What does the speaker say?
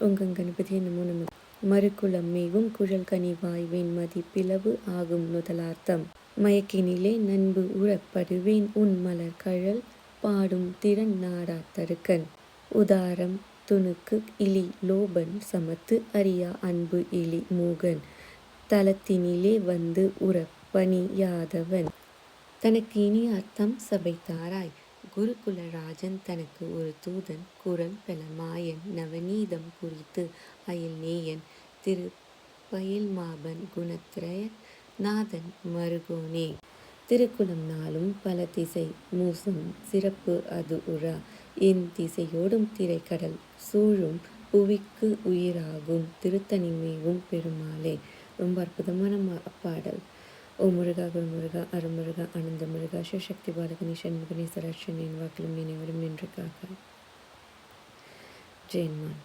ஓங்கங் கணபதியே நமோ நம. மறுக்குளம் மேவும் குழல் கனிவாய் வெண்மதி பிளவு ஆகும் நுதலார்த்தம் மயக்கினிலே நண்பு உறப்படுவேன் உன் மலர் கழல் பாடும் திறன் நாடா தருக்கன் உதாரம் துணுக்கு இலி லோபன் சமத்து அறியா அன்பு இலி மூகன் தலத்தினிலே வந்து உறப்பணி யாதவன் தனக்கு இனிய அர்த்தம் சபைத்தாராய். குருகுல ராஜன் தனக்கு ஒரு தூதன் குரல் பெல மாயன் நவநீதம் குறித்து அயல் நேயன் திருப்பயில் மாபன் குணத்ரய நாதன் மருகோனே திருக்குளம் நாளும் பல திசை மூசும் சிறப்பு அது உறா என் திசையோடும் திரைக்கடல் சூழும் புவிக்கு உயிராகும் திருத்தணி மேவும் பெருமாளே. ரொம்ப அற்புதமான பாடல். ஓ முருகா குருமுருகா அருமுருகா ஆனந்த முருகா சிவசக்தி பாலகனி சண்முகனி சரட்சன் என் வாக்கிலும் நினைவிலும் நின்று காக்க ஜெயன்மான்.